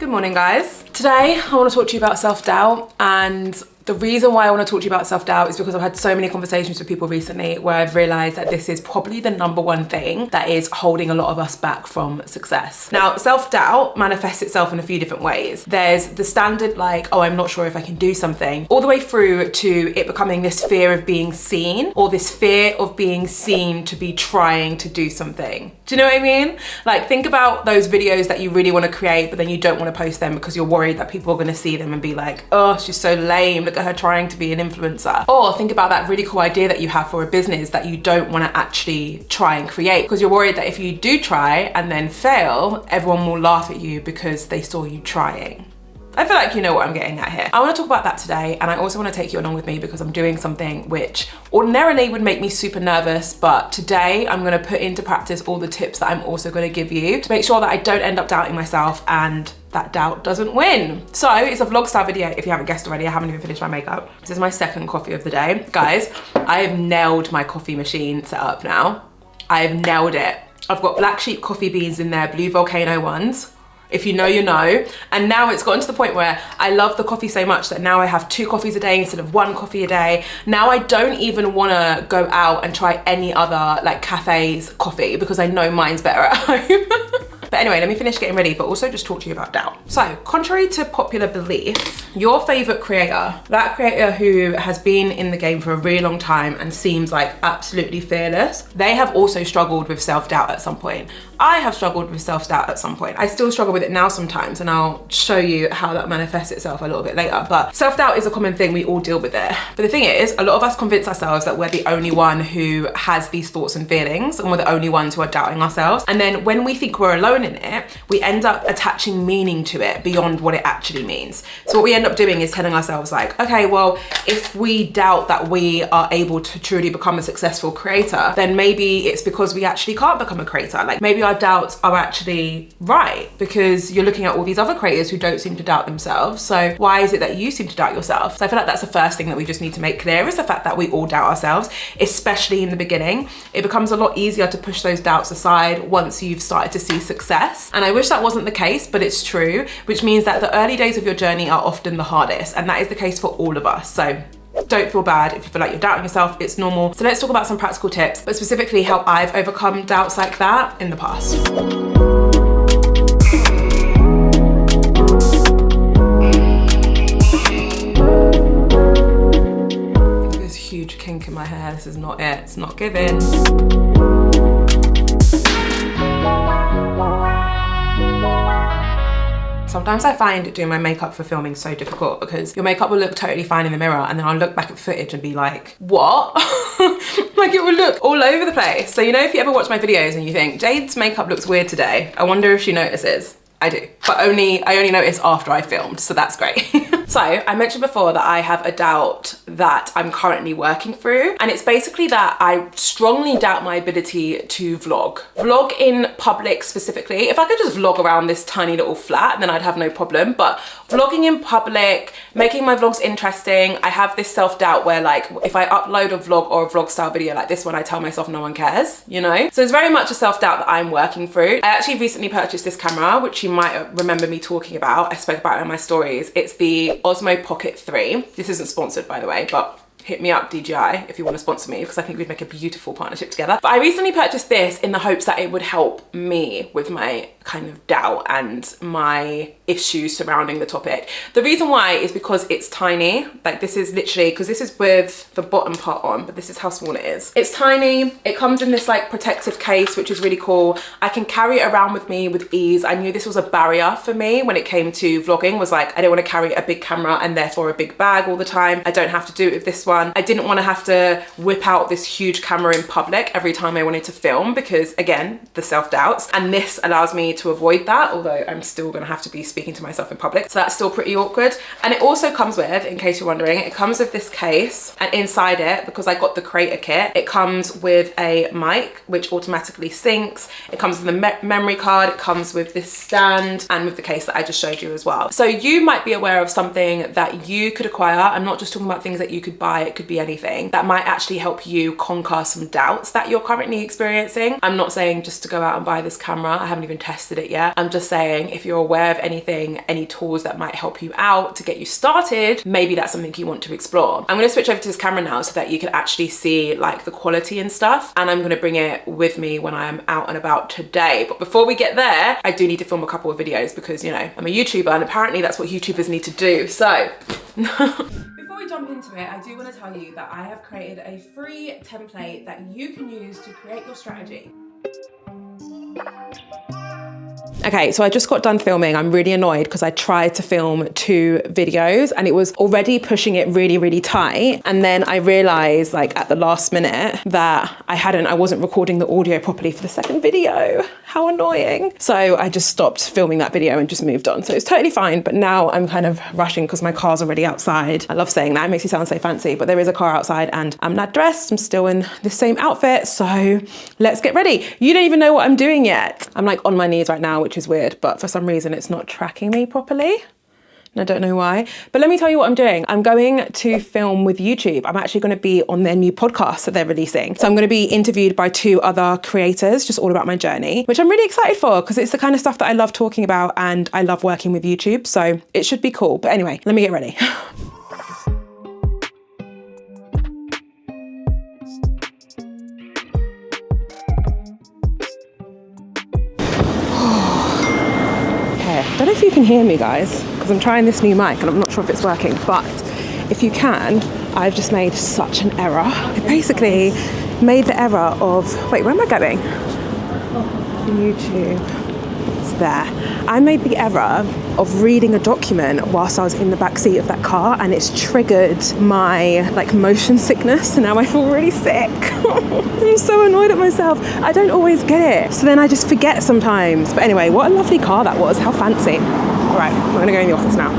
Good morning, guys. Today, I want to talk to you about self-doubt, and the reason why I want to talk to you about self-doubt is because I've had so many conversations with people recently where I've realized that this is probably the #1 thing that is holding a lot of us back from success. Now, self-doubt manifests itself in a few different ways. There's the standard like, oh, I'm not sure if I can do something, all the way through to it becoming this fear of being seen, or this fear of being seen to be trying to do something. Do you know what I mean? Like, think about those videos that you really want to create, but then you don't want to post them because you're worried that people are going to see them and be like, oh, she's so lame. Look at her trying to be an influencer. Or think about that really cool idea that you have for a business that you don't want to actually try and create because you're worried that if you do try and then fail, everyone will laugh at you because they saw you trying. I feel like you know what I'm getting at here. I want to talk about that today, and I also want to take you along with me because I'm doing something which ordinarily would make me super nervous, but today I'm going to put into practice all the tips that I'm also going to give you to make sure that I don't end up doubting myself and that doubt doesn't win. So it's a vlog style video if you haven't guessed already. I haven't even finished my makeup. This is my second coffee of the day. Guys, I have nailed my coffee machine set up now. I have nailed it. I've got black sheep coffee beans in there, blue volcano ones. If you know, you know. And now it's gotten to the point where I love the coffee so much that now I have 2 coffees a day instead of 1 coffee a day. Now I don't even want to go out and try any other like cafes coffee because I know mine's better at home. But anyway, let me finish getting ready, but also just talk to you about doubt. So, contrary to popular belief, your favorite creator, that creator who has been in the game for a really long time and seems like absolutely fearless, they have also struggled with self-doubt at some point. I have struggled with self-doubt at some point. I still struggle with it now sometimes, and I'll show you how that manifests itself a little bit later. But self-doubt is a common thing, we all deal with it. But the thing is, a lot of us convince ourselves that we're the only one who has these thoughts and feelings, and we're the only ones who are doubting ourselves. And then when we think we're alone in it, we end up attaching meaning to it beyond what it actually means. So what we end up doing is telling ourselves like, okay, well, if we doubt that we are able to truly become a successful creator, then maybe it's because we actually can't become a creator. Like maybe our doubts are actually right because you're looking at all these other creators who don't seem to doubt themselves. So why is it that you seem to doubt yourself? So I feel like that's the first thing that we just need to make clear is the fact that we all doubt ourselves, especially in the beginning. It becomes a lot easier to push those doubts aside once you've started to see success. And I wish that wasn't the case, but it's true, which means that the early days of your journey are often the hardest, and that is the case for all of us. So don't feel bad if you feel like you're doubting yourself, it's normal. So let's talk about some practical tips, but specifically how I've overcome doubts like that in the past. There's a huge kink in my hair, this is not it, it's not giving. Sometimes I find doing my makeup for filming so difficult because your makeup will look totally fine in the mirror and then I'll look back at footage and be like, what? Like it will look all over the place. So you know, if you ever watch my videos and you think, Jade's makeup looks weird today, I wonder if she notices. I do, but I only notice after I filmed, so that's great. So I mentioned before that I have a doubt that I'm currently working through, and it's basically that I strongly doubt my ability to vlog. Vlog in public specifically. If I could just vlog around this tiny little flat, then I'd have no problem, but vlogging in public, making my vlogs interesting, I have this self-doubt where like, if I upload a vlog or a vlog style video like this one, I tell myself no one cares, you know? So it's very much a self-doubt that I'm working through. I actually recently purchased this camera, which you might remember me talking about. I spoke about it in my stories. It's the Osmo Pocket 3. This isn't sponsored, by the way, but hit me up, DJI, if you want to sponsor me, because I think we'd make a beautiful partnership together. But I recently purchased this in the hopes that it would help me with my kind of doubt and my issues surrounding the topic. The reason why is because it's tiny. Like this is literally, because this is with the bottom part on, but this is how small it is. It's tiny. It comes in this like protective case, which is really cool. I can carry it around with me with ease. I knew this was a barrier for me when it came to vlogging, was like, I don't want to carry a big camera and therefore a big bag all the time. I don't have to do it with this one. I didn't want to have to whip out this huge camera in public every time I wanted to film because again, the self-doubts, and this allows me to avoid that, although I'm still going to have to be speaking to myself in public, so that's still pretty awkward. And it also comes with, in case you're wondering, it comes with this case, and inside it, because I got the creator kit, it comes with a mic which automatically syncs, it comes with a memory card, it comes with this stand, and with the case that I just showed you as well. So you might be aware of something that you could acquire. I'm not just talking about things that you could buy, it could be anything that might actually help you conquer some doubts that you're currently experiencing. I'm not saying just to go out and buy this camera. I haven't even tested tested it yet. I'm just saying, if you're aware of anything, any tools that might help you out to get you started, maybe that's something you want to explore. I'm gonna switch over to this camera now so that you can actually see like the quality and stuff. And I'm gonna bring it with me when I am out and about today. But before we get there, I do need to film a couple of videos because, you know, I'm a YouTuber and apparently that's what YouTubers need to do. So, before we jump into it, I do want to tell you that I have created a free template that you can use to create your strategy. Okay, so I just got done filming. I'm really annoyed because I tried to film 2 videos and it was already pushing it really, really tight. And then I realized like at the last minute that I wasn't recording the audio properly for the second video. How annoying. So I just stopped filming that video and just moved on. So it's totally fine, but now I'm kind of rushing because my car's already outside. I love saying that, it makes you sound so fancy, but there is a car outside and I'm not dressed. I'm still in the same outfit. So let's get ready. You don't even know what I'm doing yet. I'm like on my knees right now, which is weird, but for some reason it's not tracking me properly. And I don't know why, but let me tell you what I'm doing. I'm going to film with YouTube. I'm actually going to be on their new podcast that they're releasing. So I'm going to be interviewed by 2 other creators, just all about my journey, which I'm really excited for because it's the kind of stuff that I love talking about and I love working with YouTube. So it should be cool. But anyway, let me get ready. I don't know if you can hear me, guys, because I'm trying this new mic and I'm not sure if it's working, but if you can, I've just made such an error. I basically made the error of, wait, where am I going? YouTube, it's there. I made the error of reading a document whilst I was in the back seat of that car and it's triggered my like motion sickness and now I feel really sick. I'm so annoyed at myself. I don't always get it. So then I just forget sometimes. But anyway, what a lovely car that was. How fancy. All right, I'm gonna go in the office now.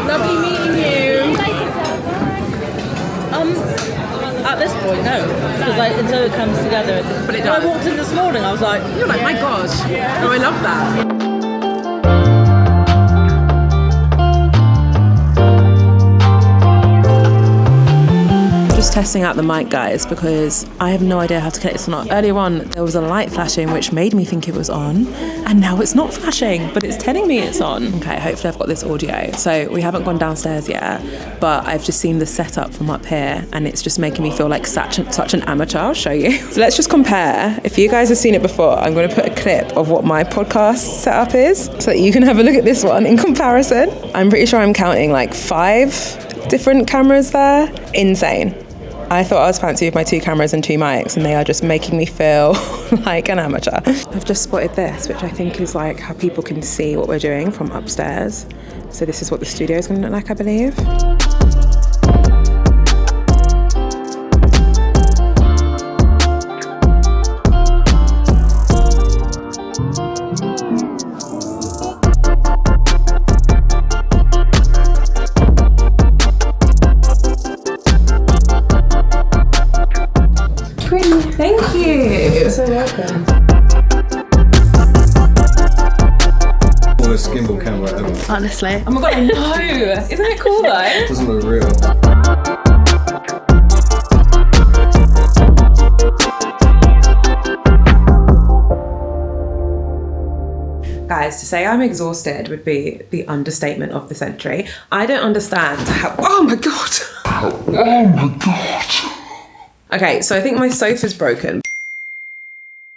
Lovely meeting you. At this point, no, because until it comes together. But it when does. I walked in this morning, I was like, You're like, my gosh. Oh, I love that. Just testing out the mic, guys, because I have no idea how to connect this or not. Earlier on, there was a light flashing, which made me think it was on, and now it's not flashing, but it's telling me it's on. Okay, hopefully I've got this audio. So we haven't gone downstairs yet, but I've just seen the setup from up here, and it's just making me feel like such an amateur. I'll show you. So let's just compare. If you guys have seen it before, I'm going to put a clip of what my podcast setup is, so that you can have a look at this one in comparison. I'm pretty sure I'm counting like 5 different cameras there. Insane. I thought I was fancy with my 2 cameras and 2 mics and they are just making me feel like an amateur. I've just spotted this, which I think is like how people can see what we're doing from upstairs. So this is what the studio is going to look like, I believe. Thank you. You're so welcome. Coolest gimbal camera ever. honestly. Oh my god, I know. Isn't it cool though? It doesn't look real. Guys, to say I'm exhausted would be the understatement of the century. I don't understand how, oh my god. Oh my god. Okay, so I think my sofa's broken,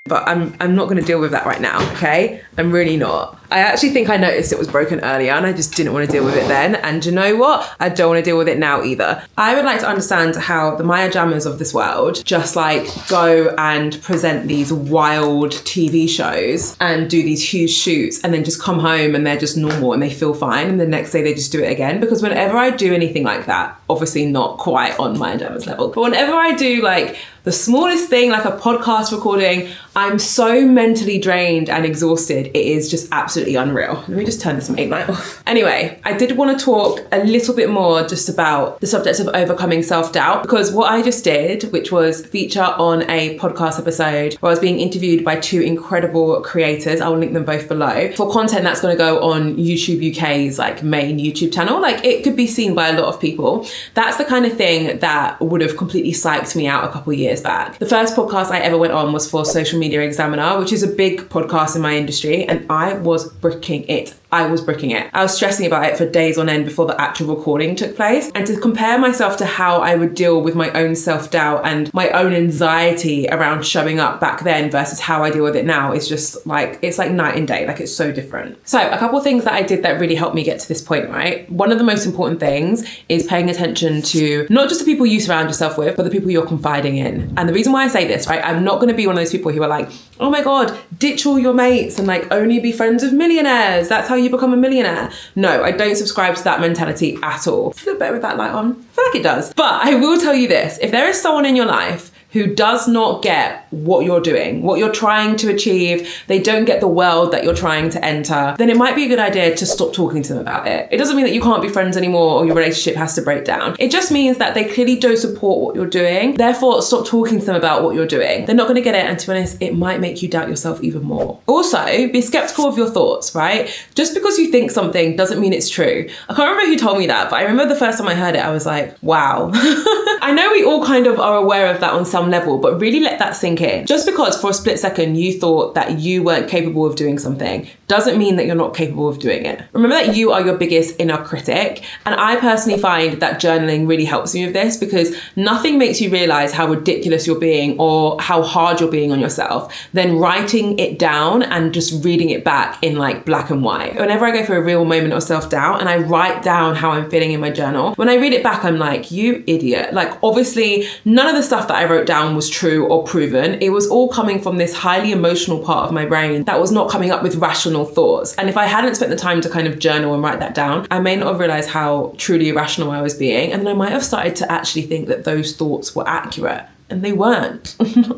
but I'm not gonna deal with that right now, okay? I'm really not. I actually think I noticed it was broken earlier and I just didn't want to deal with it then. And you know what? I don't want to deal with it now either. I would like to understand how the Maya Jammers of this world just like go and present these wild TV shows and do these huge shoots and then just come home and they're just normal and they feel fine and the next day they just do it again. Because whenever I do anything like that, obviously not quite on Maya Jammers level, but whenever I do like the smallest thing, like a podcast recording, I'm so mentally drained and exhausted. It is just absolutely absolutely unreal. Let me just turn this mate light off. Anyway, I did want to talk a little bit more just about the subject of overcoming self-doubt, because what I just did, which was feature on a podcast episode where I was being interviewed by two incredible creators, I will link them both below, for content that's going to go on YouTube UK's like main YouTube channel. Like, it could be seen by a lot of people. That's the kind of thing that would have completely psyched me out a couple of years back. The first podcast I ever went on was for Social Media Examiner, which is a big podcast in my industry, and I was bricking it. I was bricking it. I was stressing about it for days on end before the actual recording took place. And to compare myself to how I would deal with my own self-doubt and my own anxiety around showing up back then versus how I deal with it now is just like, it's like night and day. Like, it's so different. So a couple of things that I did that really helped me get to this point, right? One of the most important things is paying attention to not just the people you surround yourself with, but the people you're confiding in. And the reason why I say this, right? I'm not going to be one of those people who are like, oh my God, ditch all your mates and like only be friends with millionaires. That's how you become a millionaire. No, I don't subscribe to that mentality at all. Feel better with that light on? I feel like it does. But I will tell you this, if there is someone in your life who does not get what you're doing, what you're trying to achieve, they don't get the world that you're trying to enter, then it might be a good idea to stop talking to them about it. It doesn't mean that you can't be friends anymore or your relationship has to break down. It just means that they clearly don't support what you're doing. Therefore, stop talking to them about what you're doing. They're not going to get it, and to be honest, it might make you doubt yourself even more. Also, be skeptical of your thoughts, right? Just because you think something doesn't mean it's true. I can't remember who told me that, but I remember the first time I heard it, I was like, wow. I know we all kind of are aware of that on some level, but really let that sink in. Just because for a split second you thought that you weren't capable of doing something doesn't mean that you're not capable of doing it. Remember that you are your biggest inner critic. And I personally find that journaling really helps me with this, because nothing makes you realize how ridiculous you're being or how hard you're being on yourself than writing it down and just reading it back in like black and white. Whenever I go through a real moment of self-doubt and I write down how I'm feeling in my journal, when I read it back, I'm like, you idiot. Like, obviously none of the stuff that I wrote down was true or proven. It was all coming from this highly emotional part of my brain that was not coming up with rational thoughts. And if I hadn't spent the time to kind of journal and write that down, I may not have realized how truly irrational I was being. And then I might have started to actually think that those thoughts were accurate. And they weren't.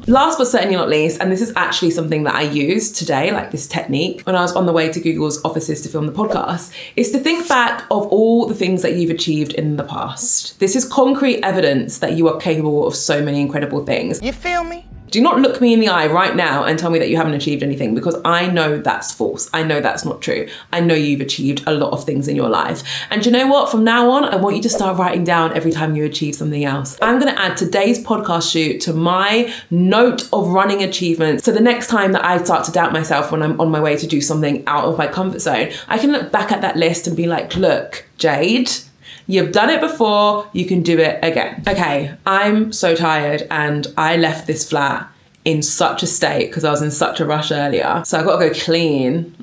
Last but certainly not least, and this is actually something that I used today, like this technique, when I was on the way to Google's offices to film the podcast, is to think back of all the things that you've achieved in the past. This is concrete evidence that you are capable of so many incredible things. You feel me? Do not look me in the eye right now and tell me that you haven't achieved anything, because I know that's false. I know that's not true. I know you've achieved a lot of things in your life. And you know what? From now on, I want you to start writing down every time you achieve something else. I'm going to add today's podcast shoot to my note of running achievements. So the next time that I start to doubt myself when I'm on my way to do something out of my comfort zone, I can look back at that list and be like, look, Jade, you've done it before, you can do it again. Okay, I'm so tired and I left this flat in such a state because I was in such a rush earlier. So I've got to go clean.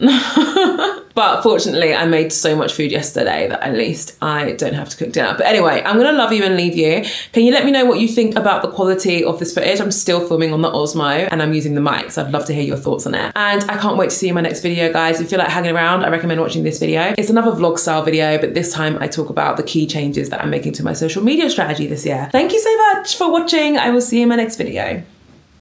But fortunately, I made so much food yesterday that at least I don't have to cook dinner. But anyway, I'm gonna love you and leave you. Can you let me know what you think about the quality of this footage? I'm still filming on the Osmo and I'm using the mic, so I'd love to hear your thoughts on it. And I can't wait to see you in my next video, guys. If you feel like hanging around, I recommend watching this video. It's another vlog style video, but this time I talk about the key changes that I'm making to my social media strategy this year. Thank you so much for watching. I will see you in my next video.